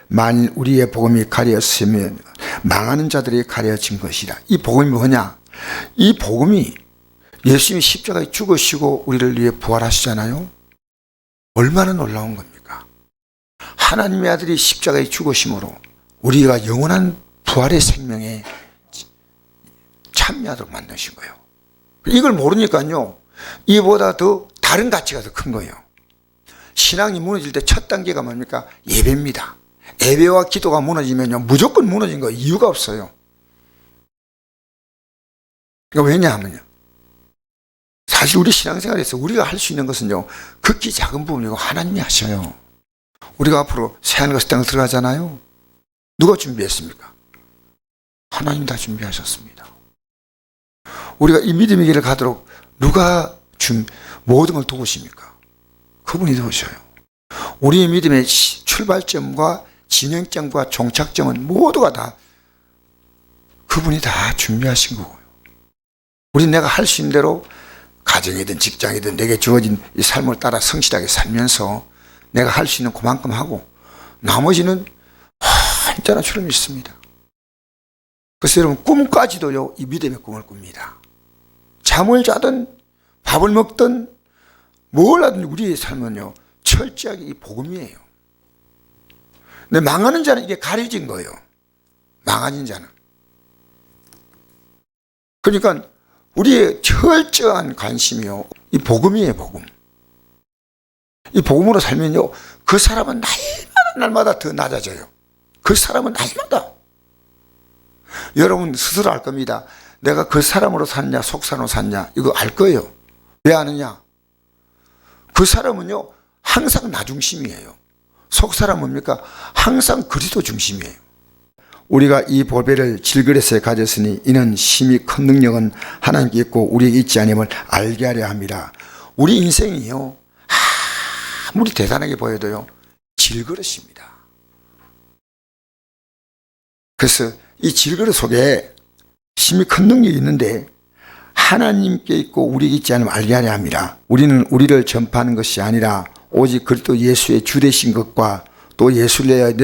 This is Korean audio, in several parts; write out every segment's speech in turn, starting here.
만일 우리의 복음이 가려졌으면 망하는 자들이 가려진 것이라. 이 복음이 뭐냐? 이 복음이 예수님이 십자가에 죽으시고 우리를 위해 부활하시잖아요. 얼마나 놀라운 겁니까? 하나님의 아들이 십자가에 죽으심으로 우리가 영원한 부활의 생명에 참여하도록 만드신 거예요. 이걸 모르니까요, 이보다 더 다른 가치가 더 큰 거예요. 신앙이 무너질 때 첫 단계가 뭡니까? 예배입니다. 예배와 기도가 무너지면요, 무조건 무너진 거 이유가 없어요. 그러니까 왜냐하면요, 사실 우리 신앙생활에서 우리가 할 수 있는 것은요, 극히 작은 부분이고 하나님이 하셔요. 우리가 앞으로 새하늘과 새 땅을 들어가잖아요. 누가 준비했습니까? 하나님 다 준비하셨습니다. 우리가 이 믿음의 길을 가도록 누가 모든 걸 도우십니까? 그분이 도우셔요. 우리의 믿음의 출발점과 진행점과 종착점은 모두가 다 그분이 다 준비하신 거고요. 우리 내가 할 수 있는 대로 가정이든 직장이든 내게 주어진 이 삶을 따라 성실하게 살면서 내가 할 수 있는 그만큼 하고 나머지는 한자나 주름 있습니다. 그래서 여러분, 꿈까지도요, 이 믿음의 꿈을 꿉니다. 잠을 자든 밥을 먹든 뭘 하든 우리의 삶은요, 철저하게 이 복음이에요. 근데 망하는 자는 이게 가려진 거예요. 망하는 자는. 그러니까 우리의 철저한 관심이요, 이 복음이에요, 복음. 이 복음으로 살면요, 그 사람은 날마다 더 낮아져요. 그 사람은 날마다. 여러분 스스로 알 겁니다. 내가 그 사람으로 샀냐, 속사람으로 샀냐, 이거 알 거예요. 왜 아느냐? 그 사람은요, 항상 나 중심이에요. 속사람은 뭡니까? 항상 그리스도 중심이에요. 우리가 이 보배를 질그릇에 가졌으니 이는 심히 큰 능력은 하나님께 있고 우리에게 있지 않음을 알게 하려 함이라. 우리 인생이요, 아무리 대단하게 보여도요, 질그릇입니다. 그래서 이 질그릇 속에 심히 큰 능력이 있는데 하나님께 있고 우리에게 있지 않으면 알게 하려 함이라. 우리는 우리를 전파하는 것이 아니라 오직 그리스도 예수의 주 되신 것과 또 예수를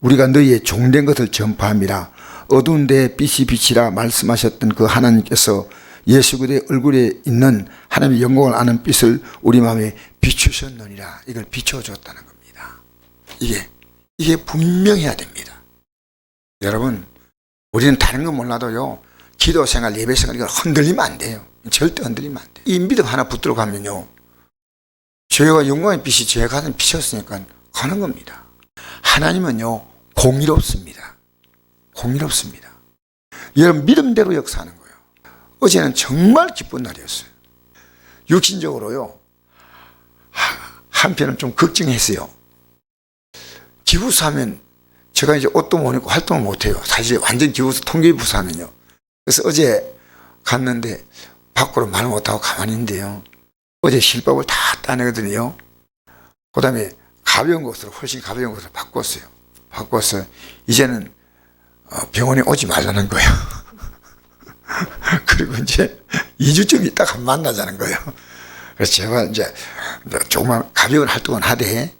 우리가 너희의 종된 것을 전파함이라. 어두운 데에 빛이 빛이라 말씀하셨던 그 하나님께서 예수 그리스도의 얼굴에 있는 하나님의 영광을 아는 빛을 우리 마음에 비추셨느니라. 이걸 비춰줬다는 겁니다. 이게 분명해야 됩니다. 여러분, 우리는 다른 건 몰라도요, 기도 생활, 예배 생활, 이걸 흔들리면 안 돼요. 절대 흔들리면 안 돼요. 이 믿음 하나 붙들어 가면요, 죄와 영광의 빛이 제 가슴에 비쳤으니까 가는 겁니다. 하나님은요, 공의롭습니다. 공의롭습니다. 여러분, 믿음대로 역사하는 거예요. 어제는 정말 기쁜 날이었어요. 육신적으로요, 한편은 좀 걱정했어요. 기부사하면 제가 이제 옷도 못 입고 활동을 못 해요. 사실 완전 기부사, 통계부사하면요. 그래서 어제 갔는데 밖으로 말 못하고 가만히 있는데요, 어제 실밥을 다 따내거든요. 그 다음에 가벼운 것으로, 훨씬 가벼운 것으로 바꿨어요. 이제는 병원에 오지 말라는 거예요. 그리고 이제 2주쯤 있다가 만나자는 거예요. 그래서 제가 이제 조금만 가벼운 활동은 하되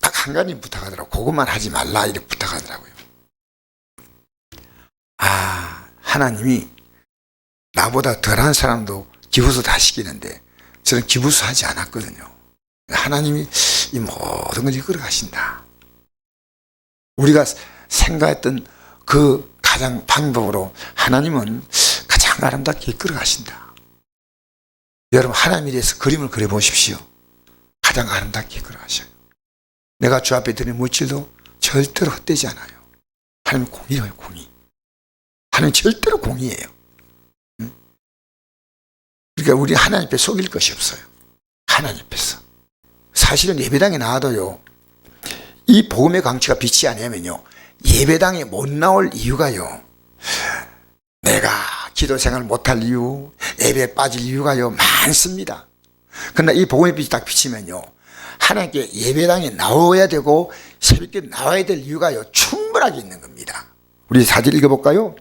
딱 한 가지 부탁하더라고요. 그것만 하지 말라, 이렇게 부탁하더라고요. 하나님이 나보다 덜한 사람도 기부수 다 시키는데 저는 기부수 하지 않았거든요. 하나님이 이 모든 걸 이끌어 가신다. 우리가 생각했던 그 가장 방법으로 하나님은 가장 아름답게 이끌어 가신다. 여러분, 하나님에 대해서 그림을 그려 보십시오. 가장 아름답게 이끌어 가셔요. 내가 주 앞에 드린 물질도 절대로 헛되지 않아요. 하나님은 공의예요, 공의. 하나님은 절대로 공의예요. 그러니까 우리 하나님 앞에 속일 것이 없어요. 하나님 앞에서. 사실은 예배당에 나와도요, 이 복음의 강치가 빛이 아니면요, 예배당에 못 나올 이유가요, 내가 기도 생활을 못할 이유, 예배에 빠질 이유가요, 많습니다. 그러나 이 복음의 빛이 딱 비치면요, 하나님께 예배당에 나와야 되고 새벽에 나와야 될 이유가요, 충분하게 있는 겁니다. 우리 4절 읽어볼까요?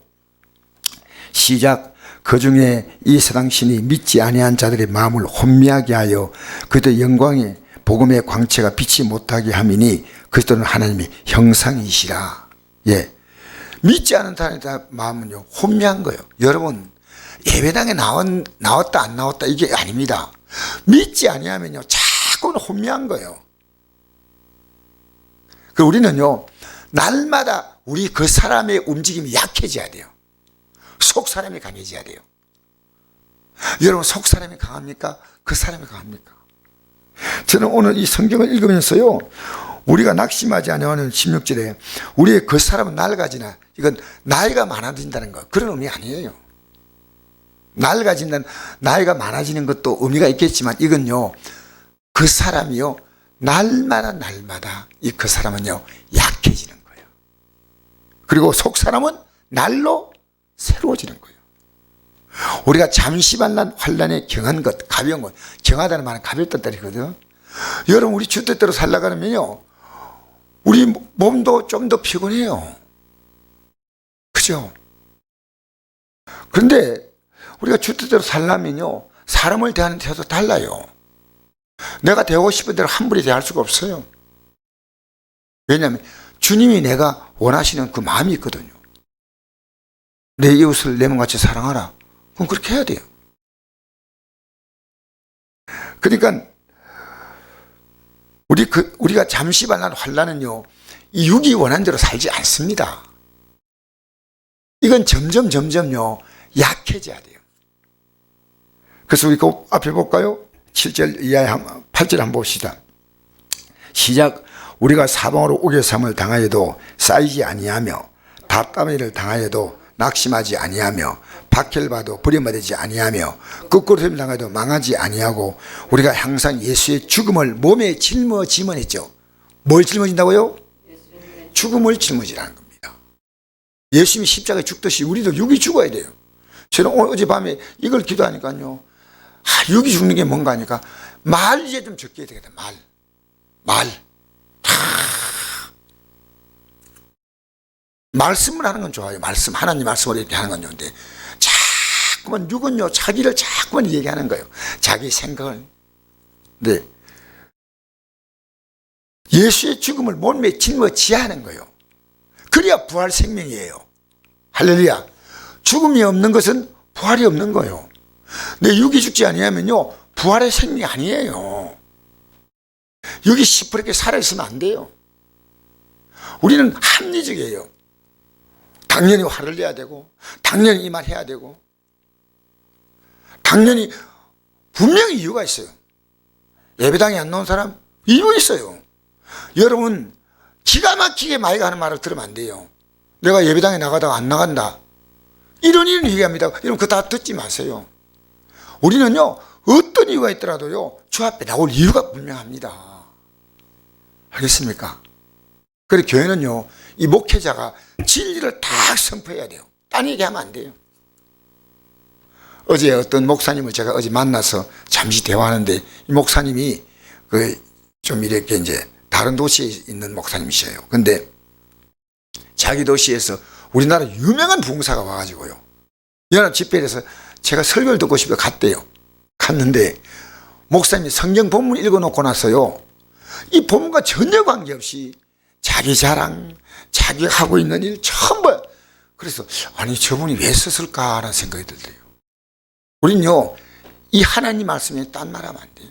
시작. 그 중에 이 세상 신이 믿지 아니한 자들의 마음을 혼미하게 하여 그들의 영광의 복음의 광채가 빛이 못하게 함이니 그리스도는 하나님의 형상이시라. 예. 믿지 않은 사람의 마음은요, 혼미한 거예요. 여러분, 예배당에 나왔다 안 나왔다 이게 아닙니다. 믿지 아니하면요, 자꾸는 혼미한 거예요. 그 우리는요, 날마다 우리 그 사람의 움직임이 약해져야 돼요. 속 사람이 강해져야 돼요. 여러분, 속 사람이 강합니까? 그 사람이 강합니까? 저는 오늘 이 성경을 읽으면서요, 우리가 낙심하지 않으면 16절에 우리의 그 사람은 낡아지나, 이건 나이가 많아진다는 거, 그런 의미 아니에요. 낡아진다는, 나이가 많아지는 것도 의미가 있겠지만 이건요, 그 사람이요, 날마다 이 그 사람은요, 약해지는 거예요. 그리고 속 사람은 날로 새로워지는 거예요. 우리가 잠시 만난 환란에 경한 것, 가벼운 것, 경하다는 말은 가볍다는 뜻이거든. 여러분, 우리 주 뜻대로 살아가면요, 우리 몸도 좀 더 피곤해요. 그죠? 그런데 우리가 주 뜻대로 살려면요, 사람을 대하는 태도도 달라요. 내가 대하고 싶은 대로 함부로 대할 수가 없어요. 왜냐하면 주님이 내가 원하시는 그 마음이 있거든요. 내 이웃을 내 몸같이 사랑하라. 그럼 그렇게 해야 돼요. 그러니까 우리가 잠시 만난 환란은요, 이 육이 원한 대로 살지 않습니다. 이건 점점요, 약해져야 돼요. 그래서 우리 그 앞에 볼까요? 7절 이하에 8절 한번 봅시다. 시작. 우리가 사방으로 우겨삼을 당하여도 쌓이지 아니하며 답답이를 당하여도 낙심하지 아니하며 박해를 버림받지 아니하며 거꾸로 셈을 당하여도 망하지 아니하고 우리가 항상 예수의 죽음을 몸에 짊어지면 했죠. 뭘 짊어진다고요? 죽음을 짊어지라는 겁니다. 예수님이 십자가에 죽듯이 우리도 육이 죽어야 돼요. 저는 어젯밤에 이걸 기도하니까요, 육이 죽는 게 뭔가 하니까 말 이제 좀 적게 해야 되겠다. 말. 말씀을 하는 건 좋아요. 말씀, 하나님 말씀을 이렇게 하는 건 좋은데, 자꾸만 육은요, 자기를 자꾸만 얘기하는 거예요. 자기 생각을. 네. 예수의 죽음을 몸에 짊어지야 하는 거예요. 그래야 부활 생명이에요. 할렐루야. 죽음이 없는 것은 부활이 없는 거예요. 내 육이 죽지 아니하면요, 부활의 생명이 아니에요. 육이 시퍼렇게 살아있으면 안 돼요. 우리는 합리적이에요. 당연히 화를 내야 되고, 당연히 이 말 해야 되고, 당연히 분명히 이유가 있어요. 예배당에 안 나온 사람 이유 있어요. 여러분, 기가 막히게 마이가 하는 말을 들으면 안 돼요. 내가 예배당에 나가다가 안 나간다, 이런 얘기합니다. 여러분, 그거 다 듣지 마세요. 우리는요, 어떤 이유가 있더라도요, 주 앞에 나올 이유가 분명합니다. 알겠습니까? 그래, 교회는요, 이 목회자가 진리를 다 선포해야 돼요. 딴 얘기하면 안 돼요. 어제 어떤 목사님을 제가 어제 만나서 잠시 대화하는데, 이 목사님이 좀 이렇게 이제 다른 도시에 있는 목사님이셔요. 근데 자기 도시에서 우리나라 유명한 부흥사가 와가지고요, 연합 집회에서 제가 설교를 듣고 싶어 갔대요. 갔는데 목사님이 성경 본문 읽어놓고 나서요, 이 본문과 전혀 관계없이 자기 자랑, 자기가 하고 있는 일 전부. 그래서 아니, 저분이 왜 썼을까라는 생각이 들대요. 우린요, 이 하나님 말씀에 딴 말하면 안 돼요.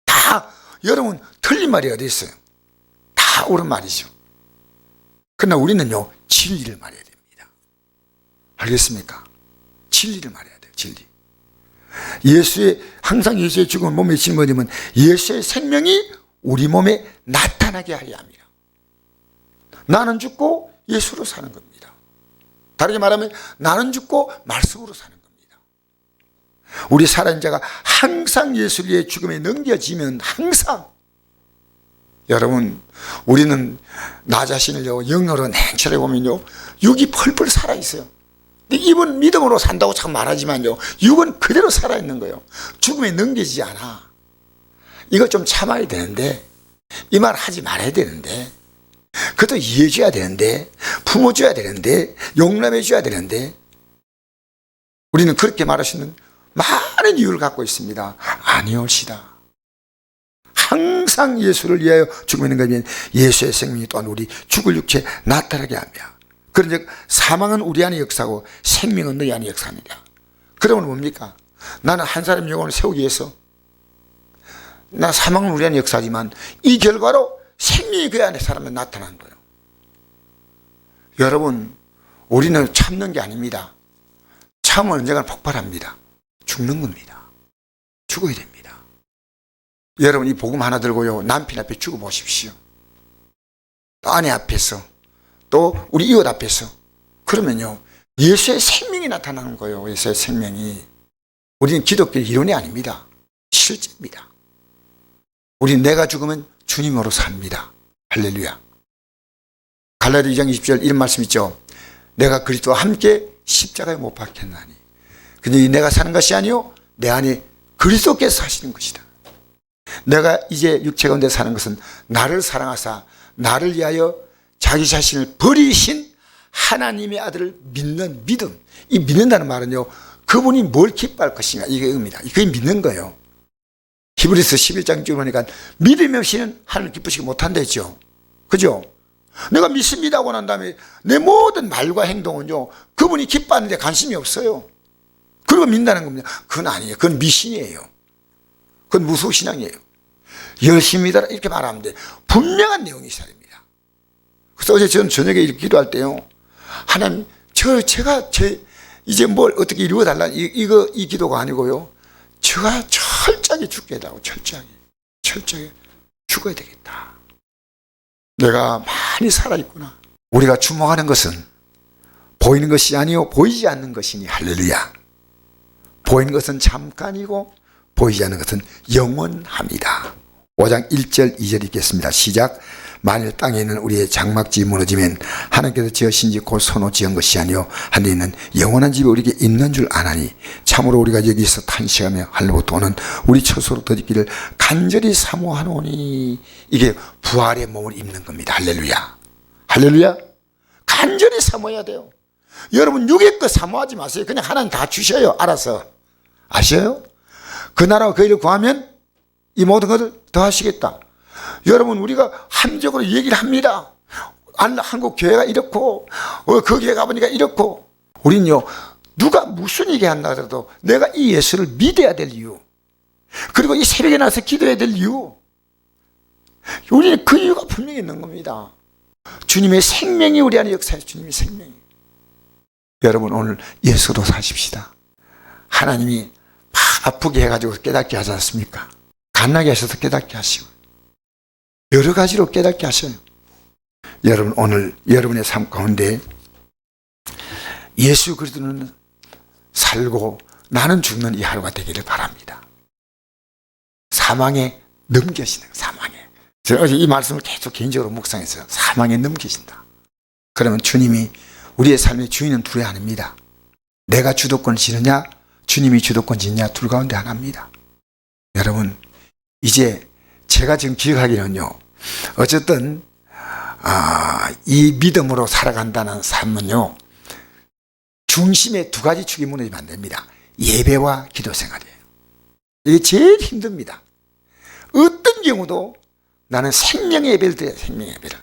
다 여러분 틀린 말이 어디 있어요? 다 옳은 말이죠. 그러나 우리는요, 진리를 말해야 됩니다. 알겠습니까? 진리를 말해야 돼요. 진리. 항상 예수의 죽음을 몸에 짊어지면 예수의 생명이 우리 몸에 나타나게 하려 합니다. 나는 죽고 예수로 사는 겁니다. 다르게 말하면 나는 죽고 말씀으로 사는 겁니다. 우리 살아있는 자가 항상 예수의 죽음에 넘겨지면, 항상, 여러분, 우리는 나 자신을요, 영어로 냉철해 보면요, 육이 펄펄 살아있어요. 근데 입은 믿음으로 산다고 참 말하지만요, 육은 그대로 살아있는 거예요. 죽음에 넘겨지지 않아. 이거 좀 참아야 되는데, 이 말 하지 말아야 되는데, 그것도 이해해줘야 되는데, 품어줘야 되는데, 용납해줘야 되는데, 우리는 그렇게 말하시는 많은 이유를 갖고 있습니다. 아니올시다. 항상 항상 예수를 위하여 죽고 있는 것이면 예수의 생명이 또한 우리 죽을 육체에 나타나게 하며, 그런즉 사망은 우리 안의 역사고 생명은 너희 안의 역사입니다. 그러면 뭡니까? 나는 한 사람의 영혼을 세우기 위해서, 나 사망은 우리 안의 역사지만 이 결과로 생명이 그 안에 사람에 나타나는 거예요. 여러분, 우리는 참는 게 아닙니다. 참으면 언젠가 폭발합니다. 죽는 겁니다. 죽어야 됩니다. 여러분, 이 복음 하나 들고요, 남편 앞에 죽어보십시오. 또 아내 앞에서, 또 우리 이웃 앞에서. 그러면요, 예수의 생명이 나타나는 거예요. 예수의 생명이. 우리는 기독교 이론이 아닙니다. 실제입니다. 우리는 내가 죽으면 주님으로 삽니다. 할렐루야. 갈라디아 2장 20절 이런 말씀 있죠. 내가 그리스도와 함께 십자가에 못 박혔나니 근데 내가 사는 것이 아니요 내 안에 그리스도께서 사시는 것이다. 내가 이제 육체 가운데 사는 것은 나를 사랑하사 나를 위하여 자기 자신을 버리신 하나님의 아들을 믿는 믿음. 이 믿는다는 말은요, 그분이 뭘 기뻐할 것인가, 이게 의미다. 그게 믿는 거예요. 히브리서 11장 쭉 보니까 믿음이 없이는 하나님을 기쁘시게 못한다 했죠. 그죠? 내가 믿습니다 하고 난 다음에 내 모든 말과 행동은요, 그분이 기뻐하는데 관심이 없어요. 그리고 믿는다는 겁니다. 그건 아니에요. 그건 미신이에요. 그건 무소신앙이에요. 열심히 믿어라 이렇게 말하면 돼. 분명한 내용이 있어야 됩니다. 그래서 어제 저는 저녁에 이렇게 기도할 때요, 하나님, 제가 이제 뭘 어떻게 이루어달라, 이 기도가 아니고요, 제가 철저하게 죽게 해달라고, 철저하게 죽어야 되겠다. 내가 많이 살아있구나. 우리가 주목하는 것은 보이는 것이 아니요 보이지 않는 것이니 할렐루야. 보이는 것은 잠깐이고 보이지 않는 것은 영원합니다. 5장 1절 2절 읽겠습니다. 시작. 만일 땅에 있는 우리의 장막집이 무너지면 하나님께서 지으신 집 곧 손으로 지은 것이 아니요 하늘에 있는 영원한 집이 우리에게 있는 줄 아나니 참으로 우리가 여기서 탄식하며 하늘로 도는 우리 처소로 더디기를 간절히 사모하노니. 이게 부활의 몸을 입는 겁니다. 할렐루야. 할렐루야. 간절히 사모해야 돼요. 여러분 육의 것 사모하지 마세요. 그냥 하나님 다 주셔요. 알아서. 아셔요? 그 나라와 그 일을 구하면 이 모든 것을 더 하시겠다. 여러분, 우리가 함적으로 얘기를 합니다. 한국 교회가 이렇고 그 교회 가보니까 이렇고. 우린요, 누가 무슨 얘기 한다 하더라도 내가 이 예수를 믿어야 될 이유, 그리고 이 새벽에 나서 기도해야 될 이유, 우리는 그 이유가 분명히 있는 겁니다. 주님의 생명이 우리 안에 역사해요. 주님의 생명이. 여러분, 오늘 예수로 사십시다. 하나님이 막 아프게 해가지고 깨닫게 하지 않습니까? 갓나게 하셔서 깨닫게 하시고 여러 가지로 깨닫게 하셔요. 여러분, 오늘 여러분의 삶 가운데 예수 그리스도는 살고 나는 죽는 이 하루가 되기를 바랍니다. 사망에 넘겨지는, 사망에. 제가 어제 이 말씀을 계속 개인적으로 묵상했어요. 사망에 넘겨진다. 그러면 주님이 우리의 삶의 주인은 둘이 아닙니다. 내가 주도권을 지느냐, 주님이 주도권 지느냐, 둘 가운데 하나입니다. 여러분, 이제 제가 지금 기억하기는요, 어쨌든 이 믿음으로 살아간다는 삶은요, 중심에 두 가지 축이 무너지면 안 됩니다. 예배와 기도 생활이에요. 이게 제일 힘듭니다. 어떤 경우도 나는 생명의 예배를 드려야 돼요. 생명의 예배를.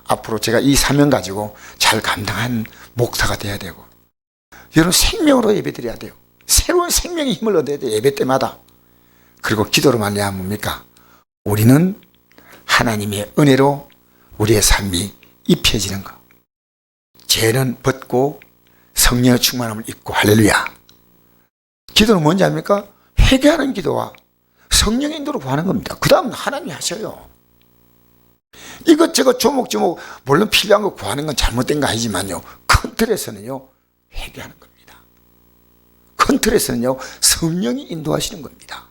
앞으로 제가 이 사명 가지고 잘 감당한 목사가 돼야 되고, 여러분 생명으로 예배 드려야 돼요. 새로운 생명의 힘을 얻어야 돼요. 예배 때마다. 그리고 기도로 말미암아 뭡니까? 우리는 하나님의 은혜로 우리의 삶이 입혀지는 것. 죄는 벗고 성령의 충만함을 입고. 할렐루야. 기도는 뭔지 압니까? 회개하는 기도와 성령의 인도로 구하는 겁니다. 그 다음은 하나님이 하셔요. 이것저것 조목조목 물론 필요한 거 구하는 건 잘못된 거 아니지만요, 큰 틀에서는요 회개하는 겁니다. 큰 틀에서는요 성령이 인도하시는 겁니다.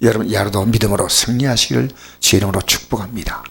여러분, 이 하루도 믿음으로 승리하시기를 주의 이름으로 축복합니다.